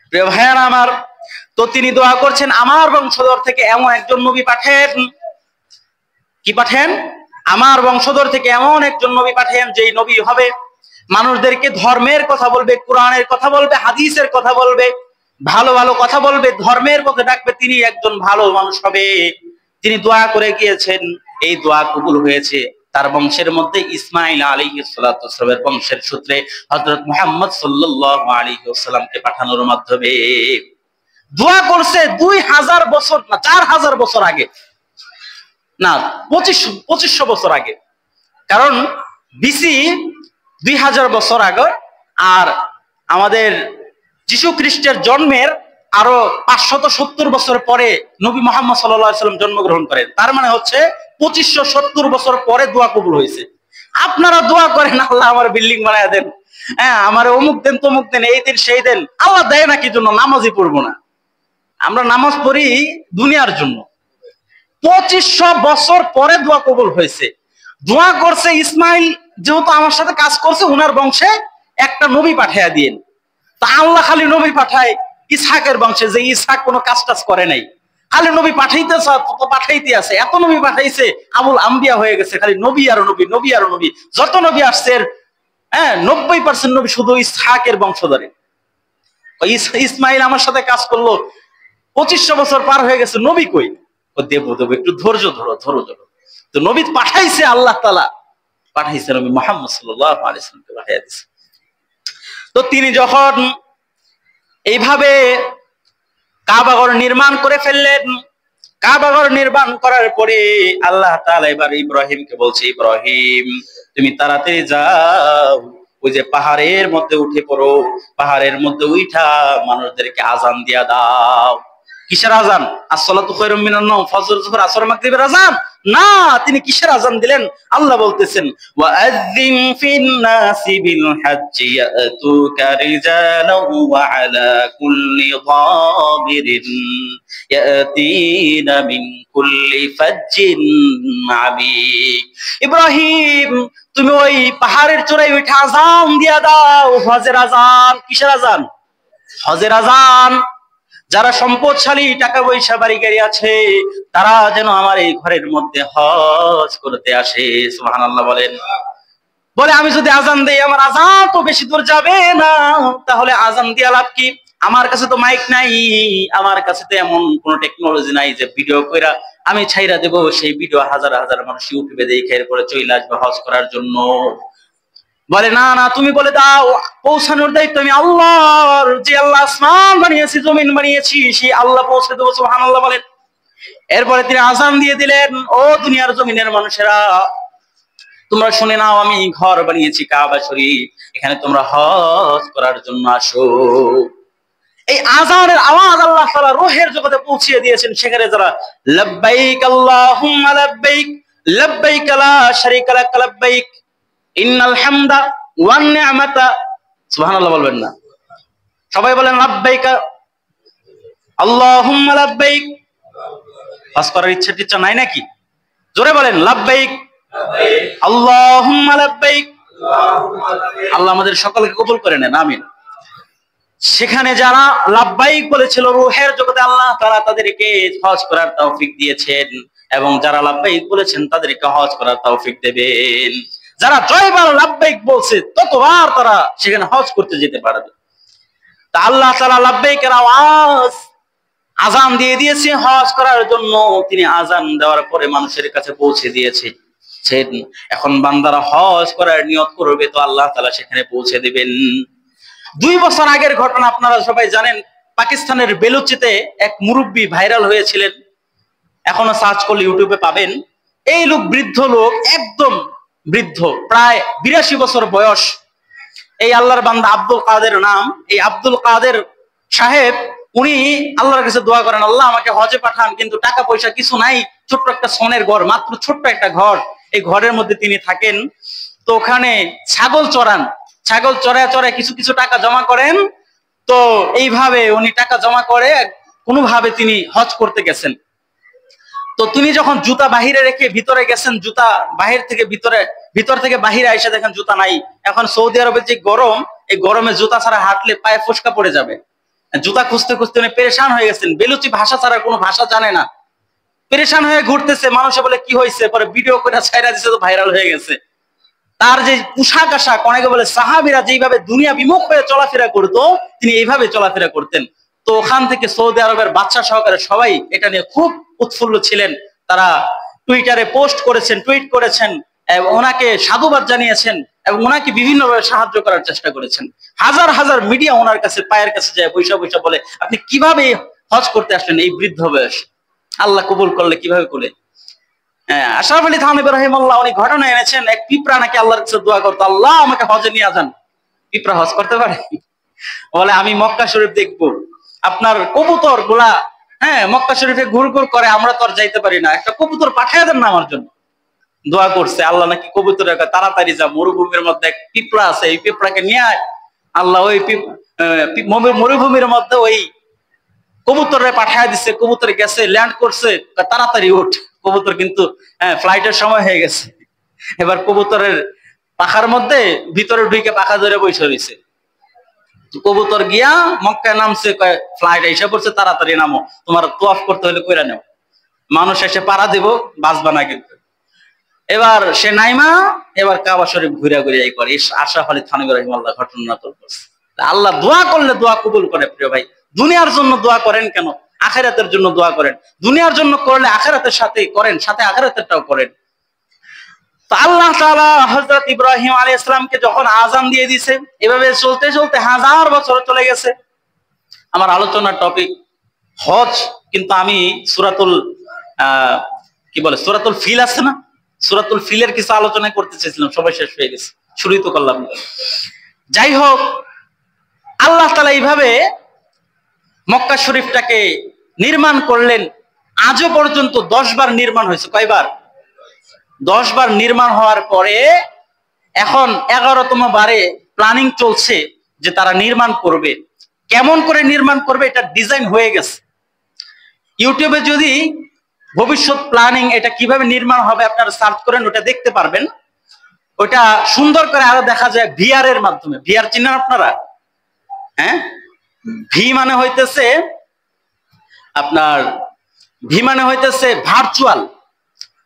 প্রিয় ভাইয়ারা আমার, তো তিনি দোয়া করছেন আমার বংশধর থেকে এমন একজন নবী পাঠেন। কি পাঠেন? আমার বংশধর থেকে এমন একজন নবী পাঠেন যেই নবী হবে মানুষদেরকে ধর্মের কথা বলবে, কোরআনের কথা বলবে, হাদিসের কথা বলবে, ভালো ভালো কথা বলবে, ধর্মের পথে ডাকবে, তিনি একজন ভালো মানুষ হবে। তিনি দোয়া করে গিয়েছেন, এই দোয়া কবুল হয়েছে। তার বংশের মধ্যে ইসমাইল আলাইহিস সালাতু ওয়াস সালামের বংশের সূত্রে হযরত মুহাম্মদ সাল্লাল্লাহু আলাইহি ওয়াসাল্লামকে পাঠানোর মাধ্যমে দোয়া করছে 2000 বছর না 4000 বছর আগে, না 2500 বছর আগে। কারণ বিসি 2000 বছর আগে, আর আমাদের যিশু খ্রিস্টের জন্মের আরো 570 বছর পরে নবী মুহাম্মদ সাল্লাল্লাহু আলাইহি ওয়াসাল্লাম জন্মগ্রহণ করেন। তার মানে হচ্ছে 2570 বছর পরে দোয়া কবুল হয়েছে। আপনারা দোয়া করেন আল্লাহ আমার বিল্ডিং বানায় দেন, হ্যাঁ আমার অমুক দেন তমুক দেন, এই দিন সেই দেন, আল্লাহ দেয় না কি জন্য? নামাজই পড়বো না? আমরা নামাজ পড়ি দুনিয়ার জন্য। 2500 বছর পরে দোয়া কবুল হয়েছে। দোয়া করছে ইসমাইল যেহেতু আমার সাথে কাজ করছে, উনার বংশে একটা নবী পাঠাইয়া দিয়েন। তা আল্লাহ খালি নবী পাঠায় ইসহাকের বংশে, যে ইসহাক কোনো কাজ টাজ করে নাই, খালি নবী পাঠাইতে আছে। এত নবী পাঠাইছে, আবুল আম্বিয়া হয়ে গেছে, খালি নবী আর নবী, নবী আর নবী। যত নবী আসছে 90% নবী শুধু ইসহাকের বংশধরে। ইসমাইল আমার সাথে কাজ করলো, 2500 বছর পার হয়ে গেছে, নবী কই? দেবো একটু ধৈর্য ধরো। তো নবী পাঠাইছে, আল্লাহ তাআলা পাঠাইছে, নবী মুহাম্মদ সাল্লাল্লাহু আলাইহি ওয়াসাল্লামকে পাঠিয়ে দিয়েছে। তো তিনি যখন এইভাবে কাবাঘর নির্মাণ করে ফেললেন, কাবাঘর নির্মাণ করার পরে আল্লাহ তাআলা এবার ইব্রাহিমকে বলছে, ইব্রাহিম তুমি তাড়াতাড়ি যাও, ওই যে পাহাড়ের মধ্যে উঠে পড়ো, পাহাড়ের মধ্যে উঠা মানুষদেরকে আজান দিয়া দাও। কিসের আজান? আসসালাতু খায়রুম মিনান নাওম, ফজর যোহর আসর মাগরিবের আজান না। তিনি কিসের আজান দিলেন? আল্লাহ বলতেছেন, ওয়াআযিন ফিন নাসি বিল হাজ্জি ইয়াতুকা রিজালান ওয়া আলা কুল্লি যাবিরিন ইয়াতিনা মিন কুল্লি ফাজ্জিন আমিক। ইব্রাহিম তুমি ওই পাহাড়ের চূড়ায় উঠে আজান দিয়া দাও, হজের আজান। কিসের আজান? হজের আজান। যারা সম্পদশালী, টাকা পয়সা বাড়ি গাড়ি আছে, তারা যেন আমার এই ঘরের মধ্যে হজ করতে আসে। সুবহানাল্লাহ বলেন। বলে আমি যদি আজান দেই, আমার আজান তো বেশি দূর যাবে না, তাহলে আজান দিয়া লাভ কি? আমার কাছে তো মাইক নাই, আমার কাছে তো এমন কোন টেকনোলজি নাই যে ভিডিও কইরা আমি ছাইরা দেব, সেই ভিডিও হাজার হাজার মানুষ ইউটিউবে দেখে এরপরে চলে আসবে হজ করার জন্য। বলে না না, তুমি বলে দাও, পৌঁছানোর দায়িত্ব আমি আল্লাহর। যে আল্লাহ আসমান বানিয়েছি, জমিন বানিয়েছি, সেই আল্লাহ পৌঁছে দেবো। সুবহানাল্লাহ বলেন। এরপরে তিনি আজান দিয়ে দিলেন, ও দুনিয়ার জমিনের মানুষেরা তোমরা শুনে নাও, আমি ঘর বানিয়েছি কাবা শরীফ, এখানে তোমরা হজ করার জন্য আসো। এই আজানের আওয়াজ আল্লাহ তাআলা রূহের জগতে পৌঁছিয়ে দিয়েছেন। সেখানে যারা লাব্বাইক আল্লাহুম্মা লাব্বাইক, লাব্বাইক লা শারীকা লাক লাব্বাইক, ইন্নাল হামদা ওয়ান নি'মাতা, সুবহানাল্লাহ বলবেন না? সবাই বলেন লাব্বাইক আল্লাহুম্মা লাব্বাইক। হজ করার ইচ্ছা নাই নাকি? জোরে বলেন লাব্বাইক আল্লাহুম্মা লাব্বাইক। আল্লাহ আমাদের সকলকে কবুল করে নেন, আমিন। সেখানে যারা লাব্বাইক বলেছিল রূহের জগতে আল্লাহ তাআলা তাদেরকে হজ করার তৌফিক দিয়েছেন, এবং যারা লাব্বাইক বলেছেন তাদেরকে হজ করার তৌফিক দেবেন। যারা জয়বার লাব্বাইক বলছে ততবার তারা সেখানে হজ করতে যেতে পারবে। তা আল্লাহ তাআলা লাব্বাইকের আওয়াজ আজান দিয়ে দিয়েছে হজ করার জন্য। তিনি আজান দেওয়ার পরে মানুষের কাছে পৌঁছে দিয়েছে। এখন বান্দারা হজ করার নিয়ত করবে, তো আল্লাহ তাআলা সেখানে পৌঁছে দিবেন। 2 বছর আগের ঘটনা আপনারা সবাই জানেন। পাকিস্তানের বেলুচিতে এক মুরব্বী ভাইরাল হয়েছিলেন, এখনো সার্চ করলে ইউটিউবে পাবেন। এই লোক বৃদ্ধ লোক, একদম বৃদ্ধ, প্রায় 82 বছর বয়স। এই আল্লাহর বান্দা আব্দুল কাদের নাম। এই আব্দুল কাদের সাহেব উনি আল্লাহর কাছে দোয়া করেন, আল্লাহ আমাকে হজে পাঠান, কিন্তু টাকা পয়সা কিছু নাই, ছোট্ট একটা সোনের ঘর, মাত্র ছোট্ট একটা ঘর, এই ঘরের মধ্যে তিনি থাকেন। তো ওখানে ছাগল চড়ান, ছাগল চড়ায় চড়ায় কিছু কিছু টাকা জমা করেন। তো এইভাবে উনি টাকা জমা করে কোনোভাবে তিনি হজ করতে গেছেন। তো তিনি যখন জুতা বাহিরে রেখে ভিতরে গেছেন, জুতা বাহির থেকে ভিতরে, ভিতর থেকে বাহিরে এসে দেখেন জুতা নাই। এখন সৌদি আরবের যে গরম, এই গরমে জুতা ছাড়া হাঁটলে পায়ে ফোসকা পড়ে যাবে। জুতা খুঁজতে খুঁজতে উনি পেরেশান হয়ে গেছেন, বেলুচি ভাষা ছাড়া কোনো ভাষা জানে না, পেরেশান হয়ে ঘুরতেছে। মানুষে বলে কি হয়েছে, পরে ভিডিও করে ছাইরা দিছে, তো ভাইরাল হয়ে গেছে। তার যে পোশাক আশাক, অনেকে বলে সাহাবীরা যেভাবে দুনিয়া বিমুখ হয়ে চলাফেরা করতো, তিনি এইভাবে চলাফেরা করতেন। তো ওখান থেকে সৌদি আরবের বাদশা সহকারে সবাই এটা নিয়ে খুব উৎফুল্ল ছিলেন। তারা টুইটারে পোস্ট করেছেন, টুইট করেছেন, এবং ওনাকে সাধুবাদ জানিয়েছেন এবং ওনাকে বিভিন্নভাবে সাহায্য করার চেষ্টা করেছেন। হাজার হাজার মিডিয়া ওনার কাছে পায়ের কাছে যায় বৈশা বৈশা বলে, আপনি কিভাবে হজ করতে আসলেন এই বৃদ্ধ বয়স, আল্লাহ কবুল করলে কিভাবে করে। আশরাফ আলী থানভী রাহিমাহুল্লাহ উনি ঘটনা এনেছেন, এক পিঁপড়া নাকি আল্লাহর কাছে দোয়া করতো, আল্লাহ আমাকে হজে নিয়ে যান। পিঁপড়া হজ করতে পারে? বলে আমি মক্কা শরীফ দেখবো। আপনার কবুতর গুলা মক্কা শরীফে ঘুর ঘুর করে, আমরা তো আর যাইতে পারি না, একটা কবুতর পাঠিয়ে দেন না আমার জন্য। দোয়া করছে, আল্লাহ নাকি কবুতর তাড়াতাড়ি যা, মরুভূমির মধ্যে এক পিঁপড়া আছে, এই পিঁপড়াকে নিয়ে আয়। আল্লাহ ওই মরুভূমির মধ্যে ওই কবুতরে পাঠিয়ে দিচ্ছে, কবুতর গেছে, ল্যান্ড করছে, তাড়াতাড়ি উঠ। কবুতর কিন্তু ফ্লাইটের সময় হয়ে গেছে। এবার কবুতরের পাখার মধ্যে ভিতরে ঢুকে পাখা ধরে বসে রয়েছে। কবুতর গিয়া মক্কায় নামছে, ফ্লাইট এসে পড়ছে, তাড়াতাড়ি নামো, তোমার তোয়াফ করতে হলে কইরা নেও। মানুষ এসে পাড়া দিব, বাঁচবা না কিন্তু। এবার সে নাইমা এবার কাবা শরীফ ঘুরে ঘুরে এই করে। আশরাফ আলী থানভী রাহিমাহুল্লাহ ঘটনা করছে। আল্লাহ দোয়া করলে দোয়া কবুল করে। প্রিয় ভাই, দুনিয়ার জন্য দোয়া করেন কেন, আখিরাতের জন্য দোয়া করেন। দুনিয়ার জন্য করলে আখিরাতের সাথে করেন, সাথে আখিরাতেরটাও করেন। তো আল্লাহ তাআলা হযরত ইব্রাহিম আলাইহিস সালামকে যখন আযান দিয়ে দিয়েছে, এভাবে চলতে চলতে হাজার বছর চলে গেছে। আমার আলোচনার টপিক হজ, কিন্তু আমি সূরাতুল সূরাতুল ফিল আছে না, সূরাতুল ফিলের কিছু আলোচনা করতে চেয়েছিলাম, সবাই শেষ হয়ে গেছে, শুরুই তো করলাম। যাই হোক, আল্লাহ তাআলা এইভাবে মক্কা শরীফটাকে নির্মাণ করলেন। আজও পর্যন্ত 10 বার নির্মাণ হয়েছে। কয়বার? 10 বার নির্মাণ হওয়ার পরে এখন 11তম বারে প্ল্যানিং চলছে যে তারা নির্মাণ করবে। কেমন করে নির্মাণ করবে এটা ডিজাইন হয়ে গেছে। ইউটিউবে যদি ভবিষ্যৎ প্ল্যানিং এটা কিভাবে নির্মাণ হবে আপনারা সার্চ করেন, ওটা দেখতে পারবেন। ওটা সুন্দর করে আরো দেখা যায় ভিআর এর মাধ্যমে। ভিআর চিনেন আপনারা? ভি মানে হইতেছে আপনার, ভি মানে হইতেছে ভার্চুয়াল,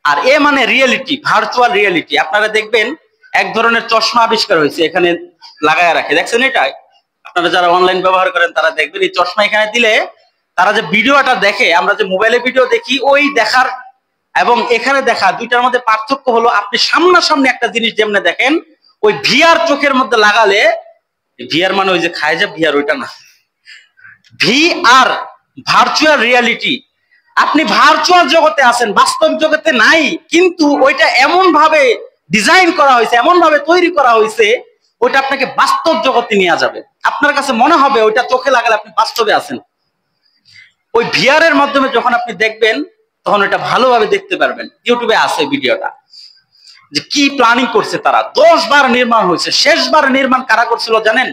আর এ মানে রিয়েলিটি, ভার্চুয়াল রিয়েলিটি। আপনারা দেখবেন এক ধরনের চশমা আবিষ্কার হয়েছে, এখানে লাগায় রাখে, দেখছেন? এটা আপনারা যারা অনলাইন ব্যবহার করেন তারা দেখবেন, এই চশমা এখানে দিলে তারা যে ভিডিওটা দেখে, আমরা যে মোবাইলে ভিডিও দেখি, ওই দেখার এবং এখানে দেখা দুইটার মধ্যে পার্থক্য হলো, আপনি সামনাসামনি একটা জিনিস যেমনে দেখেন, ওই ভিআর চোখের মধ্যে লাগালে, ভিআর মানে ওই যে খায় যে ভিআর, ওইটা না, ভিআর ভার্চুয়াল রিয়ালিটি। আপনি ভার্চুয়াল জগতে আছেন, বাস্তব জগতে নাই, কিন্তু ওইটা এমন ভাবে ডিজাইন করা হয়েছে, এমন ভাবে তৈরি করা হয়েছে, ওইটা আপনাকে বাস্তব জগতে নিয়ে যাবে। আপনার কাছে মনে হবে ওইটা চোখে লাগালে আপনি বাস্তবে আছেন। ওই ভিআর এর মাধ্যমে যখন আপনি দেখবেন, তখন ওইটা ভালোভাবে দেখতে পারবেন। ইউটিউবে আছে ভিডিওটা, যে কি প্ল্যানিং করছে তারা। 10 বার নির্মাণ হয়েছে। শেষবার নির্মাণ কারা করছিল জানেন?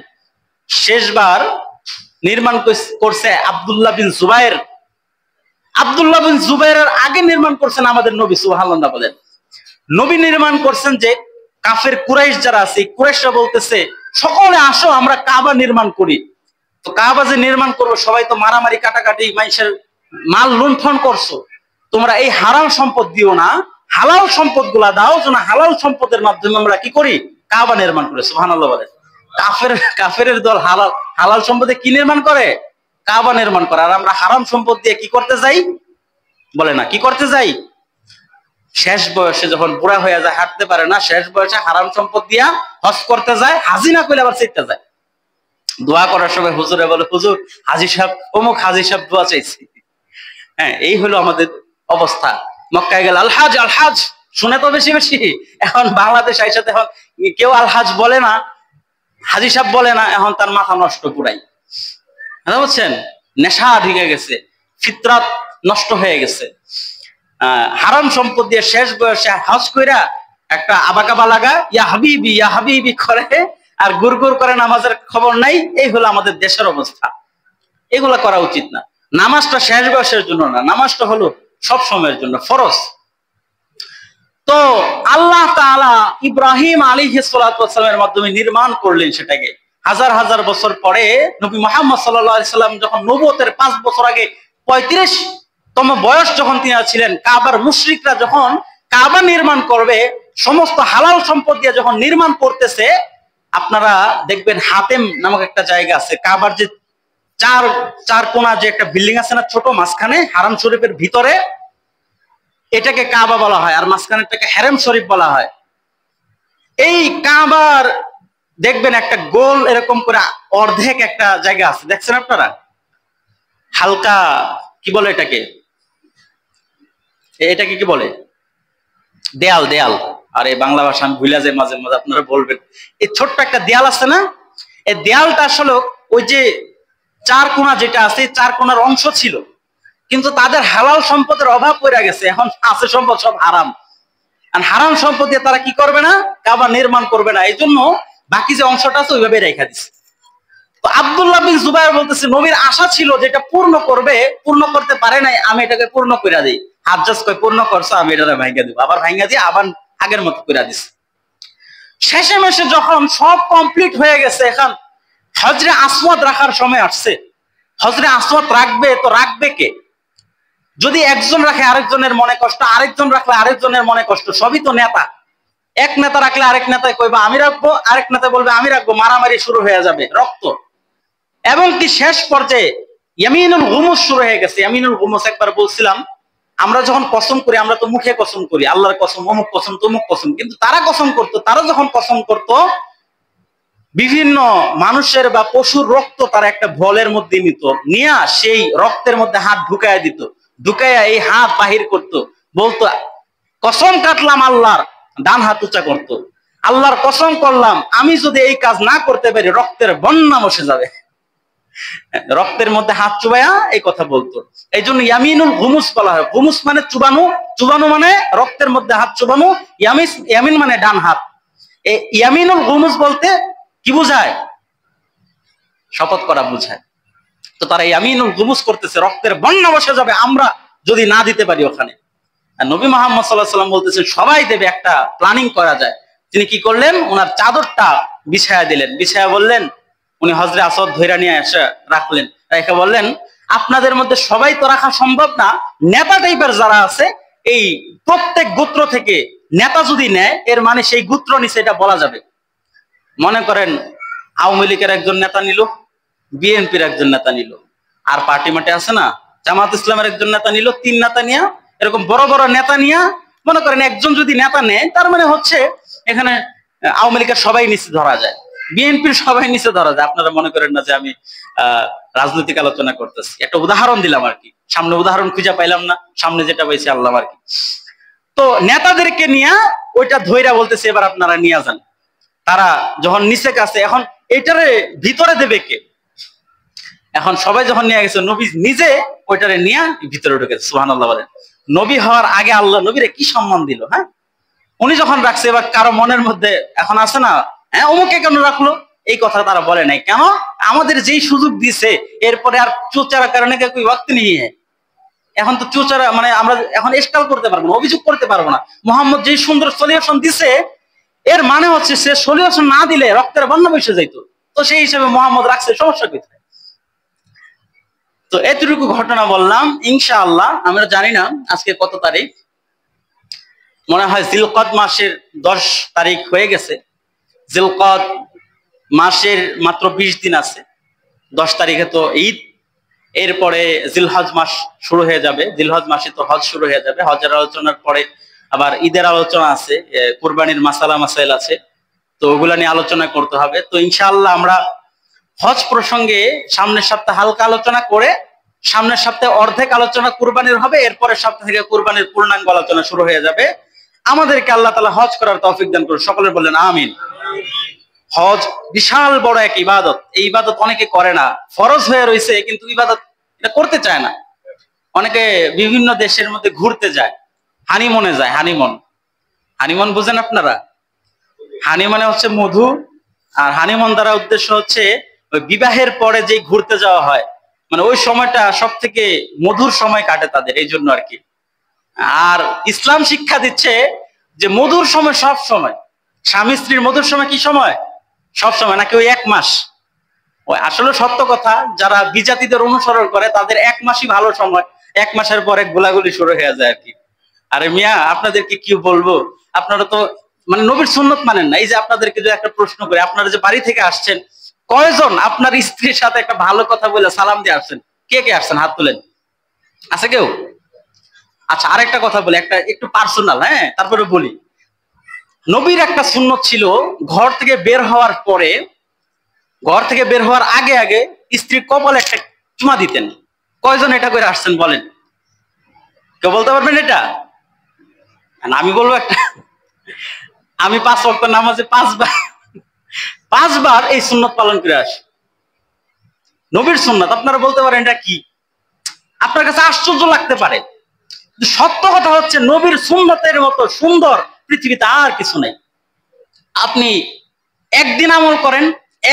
শেষবার নির্মাণ করছে আব্দুল্লাহ বিন জুবাইর। আব্দুল্লাহ বিন জুবাইরের আগে নির্মাণ করছেন আমাদের নবী, সুবহানাল্লাহ বলেন। নবী নির্মাণ করছেন যে কাফের কুরাইশ যারা আছে, কুরাইশরা বলতেছে সকলে আসো আমরা কাবা নির্মাণ করি। তো কাবা যে নির্মাণ করবো, সবাই তো মারামারি কাটাকাটি, মানুষের মাল লুণ্ঠন করছো, তোমরা এই হারাম সম্পদ দিও না, হালাল সম্পদ গুলা দাও, যেন হালাল সম্পদের মাধ্যমে আমরা কি করি, কাবা নির্মাণ করি। সুবহানাল্লাহ বলেন। কাফের দল হালাল সম্পদে কি নির্মাণ করে? কাবা নির্মাণ করে। আর আমরা হারাম সম্পদ দিয়ে কি করতে যাই? বলে না, কি করতে যাই? শেষ বয়সে যখন বুড়া হয়ে যায়, হাঁটতে পারে না, শেষ বয়সে হারাম সম্পদ দিয়া হজ করতে যায়, হাজি না করলে আবার চিন্তা যায়। দোয়া করার সময় হুজুরে বলে, হুজুর হাজি সাহেব, অমুক হাজি সাহেব দোয়া চাইছি। এই হলো আমাদের অবস্থা। মক্কায় গেলে আলহাজ আলহাজ শুনে তো বেশি বেশি। এখন বাংলাদেশ আইসাতে এখন কেউ আলহাজ বলে না, হাজি সাহেব বলে না, এখন তার মাথা নষ্ট পুরাই। বুঝছেন? নেশা ঢুকে গেছে, ফিতরাত নষ্ট হয়ে গেছে। হারাম সম্পদ দিয়ে শেষ বয়সে হজ কইরা একটা আবাকাবা লাগা, ইয়া হাবিবি করে, আর গুড় করে নামাজের খবর নাই। এই হলো আমাদের দেশের অবস্থা। এগুলা করা উচিত না। নামাজটা শেষ বয়সের জন্য না, নামাজটা হলো সব সময়ের জন্য ফরজ। তো আল্লাহ তাআলা ইব্রাহিম আলাইহিস সালাতু ওয়াস সালামের মাধ্যমে নির্মাণ করলেন সেটাকে। হাজার হাজার বছর পরে নবী মুহাম্মদ সাল্লাল্লাহু আলাইহি সাল্লাম যখন নবুয়তের 5 বছর আগে 35তম বয়স যখন তিনি ছিলেন, কাবার মুশরিকরা যখন কাবা নির্মাণ করবে, সমস্ত হালাল সম্পদ দিয়ে যখন নির্মাণ করতেছে, আপনারা দেখবেন হাতেম নামক একটা জায়গা আছে, কাবার যে চার কোণা যে একটা বিল্ডিং আছে না ছোট, মাঝখানে হারাম শরীফের ভিতরে, এটাকে কাবা বলা হয়, আর মাঝখানেরটাকে হারাম শরীফ বলা হয়। এই কাবার দেখবেন একটা গোল এরকম করে অর্ধেক একটা জায়গা আছে, দেখছেন আপনারা? হালকা কি বলে এটাকে, এটাকে কি বলে? দেয়াল। দেয়াল, আর এই বাংলা ভাষা আমি ভুলে যাই মাঝে মাঝে, আপনারা বলবেন। এই ছোট্ট একটা দেয়াল আছে না, এই দেয়ালটা আসলে ওই যে চার কোণা যেটা আছে, চার কোণার অংশ ছিল, কিন্তু তাদের হালাল সম্পদের অভাব পড়ে গেছে, এখন আছে সম্পদ সব হারাম। আর হারাম সম্পদ দিয়ে তারা কি করবে না, কাবা নির্মাণ করবে না, এই জন্য বাকি যে অংশটা আছে ওইভাবে রেখা দিচ্ছে। তো আব্দুল্লাহ বিন জুবাইর বলতেছে, নবীর আশা ছিল যেটা পূর্ণ করবে, পূর্ণ করতে পারে নাই, আমি এটাকে পূর্ণ করে দিই। হাজ্জাজ কয় পূর্ণ করছো, আমি এটা ভাঙ্গা দিব, আবার ভাঙ্গা দিয়ে আবার আগের মতো করে দিছে। শেষে মেশে যখন সব কমপ্লিট হয়ে গেছে, এখন হজরে আসওয়াদ রাখার সময় আসছে। হজরে আসওয়াদ রাখবে তো রাখবে কে? যদি একজন রাখে আরেকজনের মনে কষ্ট, আরেকজন রাখলে আরেকজনের মনে কষ্ট, সবই তো নেতা। এক নেতা রাখলে আরেক নেতায় কইবা আমি রাখবো, আরেক নেতা বলবে আমি রাখবো, মারামারি শুরু হয়ে যাবে, রক্ত। এবং কি শেষ পর্যায়ে ইয়ামিনুল গুমুস শুরু হয়ে গেছে। ইয়ামিনুল গুমুস একবার বলছিলাম, আমরা যখন কসম করি, আমরা তো মুখে কসম করি, আল্লাহর কসম, অমুক কসম, তমুক কসম, কিন্তু তারা কসম করতো, তারা যখন কসম করতো, বিভিন্ন মানুষের বা পশুর রক্ত তারা একটা ভলের মধ্যে নিত, নিয়ে সেই রক্তের মধ্যে হাত ঢুকাইয়া দিত, ঢুকাইয়া এই হাত বাহির করত, বলতো কসম কাটলাম আল্লাহর, ডান হাত উঁচা করতো, আল্লাহর কসম করলাম আমি যদি এই কাজ না করতে পারি রক্তের বন্যা বসে যাবে। রক্তের মধ্যে হাত চুবাইয়া এই কথা বলতো, এই জন্য ইয়ামিনুল গুমুস বলা হয়। গুমুস মানে চুবানো, চুবানো মানে রক্তের মধ্যে হাত চুবানো, ইয়ামিন মানে ডান হাত। এই ইয়ামিনুল গুমুস বলতে কি বোঝায়? শপথ করা বোঝায়। তো তারা ইয়ামিনুল গুমুস করতেছে, রক্তের বন্যা বসে যাবে আমরা যদি না দিতে পারি ওখানে। আর নবী মুহাম্মদ সাল্লাল্লাহু আলাইহি ওয়াসাল্লাম বলতেছেন সবাই দেবে, একটা প্ল্যানিং করা যায়। তিনি কি করলেন, ওনার চাদরটা বিছায়া দিলেন, বিছায়া বললেন, উনি হজরে আসওয়াদ ধইরা নিয়ে এসে রাখলেন, রেখে বললেন আপনাদের মধ্যে সবাই তো রাখা সম্ভব না, নেতা টাইপের যারা আছে এই প্রত্যেক গোত্র থেকে নেতা যদি নেয়, এর মানে সেই গোত্র নিচে এটা বলা যাবে। মনে করেন আওয়ামী লীগের একজন নেতা নিল, বিএনপির একজন নেতা নিল, আর পার্টি মাঠে আছে না জামাত ইসলামের একজন নেতা নিল, 3 নেতা নিয়া, এরকম বড় বড় নেতা নিয়া, মনে করেন একজন যদি নেতা নেয়, তার মানে হচ্ছে এখানে আওয়ামী লীগের সবাই নিচে ধরা যায়, বিএনপির সবাই নিচে ধরা যায়। আপনারা মনে করেন না যে আমি রাজনৈতিক আলোচনা করতেছি, একটা উদাহরণ দিলাম আর কি, সামনে উদাহরণ খুঁজে পাইলাম না, সামনে যেটা পাইছি আল্লাহ আর কি। তো নেতাদেরকে নিয়ে ওইটা ধইরা বলতেছে এবার আপনারা নিয়ে যান। তারা যখন নিচে কাছে, এখন এটারে ভিতরে দেবে কে? এখন সবাই যখন নিয়ে গেছে, নবী নিজে ওইটারে নিয়ে ভিতরে ঢুকেছে। সুবহানাল্লাহ বলেন। নবী হওয়ার আগে আল্লাহ নবীরে কি সম্মান দিল। হ্যাঁ, উনি যখন রাখছে, এবার কারো মনের মধ্যে এখন আছে না, হ্যাঁ অমুকে কেন রাখলো, এই কথা তারা বলে নাই। কেন? আমাদের যেই সুযোগ দিছে, এরপরে আর চোচারা কারণে কোই ওয়াক্ত নেই। এখন তো চোচারা মানে আমরা এখন এসকাল করতে পারবো না, অভিযোগ করতে পারবো না। মোহাম্মদ যেই সুন্দর সলিউশন দিছে, এর মানে হচ্ছে সে সলিউশন না দিলে রক্তের বন্যা বসে যাইত। তো সেই হিসেবে মোহাম্মদ রাখছে, সমস্যা কোথায়? তো এতটুকু ঘটনা বললাম। ইনশাআল্লাহ আমরা জানি না আজকে কত তারিখ, মনে হয় জিলকদ মাসের 10 তারিখ হয়ে গেছে। জিলকদ মাসের মাত্র 20 দিন আছে, 10 তারিখে তো ঈদ, এরপরে জিলহজ মাস শুরু হয়ে যাবে, জিলহজ মাসে তো হজ শুরু হয়ে যাবে। হজের আলোচনার পরে আবার ঈদের আলোচনা আছে, কুরবানির মাসালা মাসাইল আছে, তো ওগুলা নিয়ে আলোচনা করতে হবে। তো ইনশাআল্লাহ আমরা হজ প্রসঙ্গে সামনের সপ্তাহে হালকা আলোচনা করে, সামনের সপ্তাহে অর্ধেক আলোচনা কুরবানির হবে, এরপরের সপ্তাহ থেকে কুরবানির পূর্ণাঙ্গ আলোচনা শুরু হয়ে যাবে। আমাদেরকে আল্লাহ তাআলা হজ করার তৌফিক দান করুন, সকলে বললেন আমিন। হজ বিশাল বড় এক ইবাদত, এই ইবাদত অনেকে করে না, ফরজ হয়ে রয়েছে কিন্তু ইবাদত এটা করতে চায় না। অনেকে বিভিন্ন দেশের মধ্যে ঘুরতে যায়, হানিমুনে যায়। হানিমুন, হানিমুন বুঝেন আপনারা? হানিমুনে হচ্ছে মধু, আর হানিমুন দ্বারা উদ্দেশ্য হচ্ছে ওই বিবাহের পরে যে ঘুরতে যাওয়া হয়, মানে ওই সময়টা সব থেকে মধুর সময় কাটে তাদের, এই জন্য আর কি। আর ইসলাম শিক্ষা দিচ্ছে যে মধুর সময় সব সময়, স্বামী স্ত্রীর মধুর সময় কি সময়? সব সময়, নাকি ওই 1 মাস? ওই আসলে সত্য কথা, যারা বিজাতিদের অনুসরণ করে তাদের 1 মাসই ভালো সময়, 1 মাসের পরে গোলাগুলি শুরু হয়ে যায় আর কি। আরে মিয়া, আপনাদেরকে কি বলবো, আপনারা তো মানে নবীর সুন্নত মানেন না। এই যে আপনাদেরকে যে একটা প্রশ্ন করে, আপনারা যে বাড়ি থেকে আসছেন, কয়জন আপনার স্ত্রীর সাথে একটা ভালো কথা বলে সালাম দিয়ে আসছেন? কে কে আসছেন? হাত তুলেন। আছে কেউ? আচ্ছা, আরেকটা কথা বলি, একটা একটু পার্সোনাল, হ্যাঁ, তারপরে বলি। নবীর একটা সুন্নত ছিল, ঘর থেকে বের হওয়ার পরে, ঘর থেকে বের হওয়ার আগে আগে স্ত্রীর কপালে একটা চুমা দিতেন। কয়জন এটা করে আসছেন বলেন? কেউ বলতে পারবেন এটা? আমি বলবো একটা, আমি 5 ওয়াক্ত নামাজে 5 বার এই সুন্নত পালন করে আসি। নবীর সুন্নত, আপনারা বলতে পারেন এটা কি? আপনার কাছে আশ্চর্য লাগতে পারে, সত্য কথা হচ্ছে নবীর সুন্নতের মতো সুন্দর পৃথিবীতে আর কিছু নাই। আপনি একদিন আমল করেন,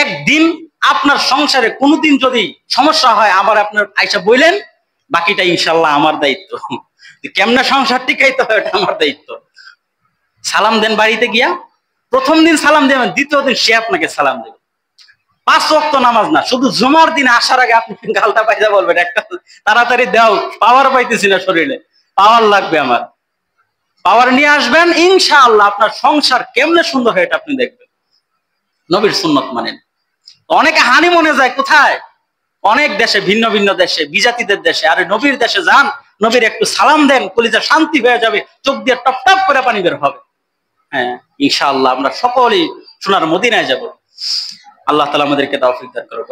একদিন আপনার সংসারে কোনোদিন যদি সমস্যা হয়, আবার আপনার আয়সা বললেন, বাকিটা ইনশাল্লাহ আমার দায়িত্ব। কেমনে সংসার টিকাইতে হয় এটা আমার দায়িত্ব। সালাম দেন বাড়িতে গিয়া, প্রথম দিন সালাম দেবেন, দ্বিতীয় দিন সে আপনাকে সালাম দেবে। 5 ওয়াক্ত নামাজ না, শুধু জুমার দিন আসার আগে আপনি গালটা পাইজা বলবেন, একটা তাড়াতাড়ি দাও, পাওয়ার পাইতেছি না শরীরে, পাওয়ার লাগবে আমার। পাওয়ার নিয়ে আসবেন, ইনশাআল্লাহ আপনার সংসার কেমনে সুন্দর হয় এটা আপনি দেখবেন। নবীর সুন্নত মানেন। অনেকে হানি মনে যায় কোথায়? অনেক দেশে, ভিন্ন ভিন্ন দেশে, বিজাতিদের দেশে। আরে নবীর দেশে যান, নবীর একটু সালাম দেন, কলিজা শান্তি হয়ে যাবে, চোখ দিয়ে টপ টপ করে পানি বের হবে। হ্যাঁ, ইনশাআল্লাহ আমরা সকলেই সোনার মদিনায় যাব। আল্লাহ তাআলা আমাদেরকে তৌফিক দান করুক।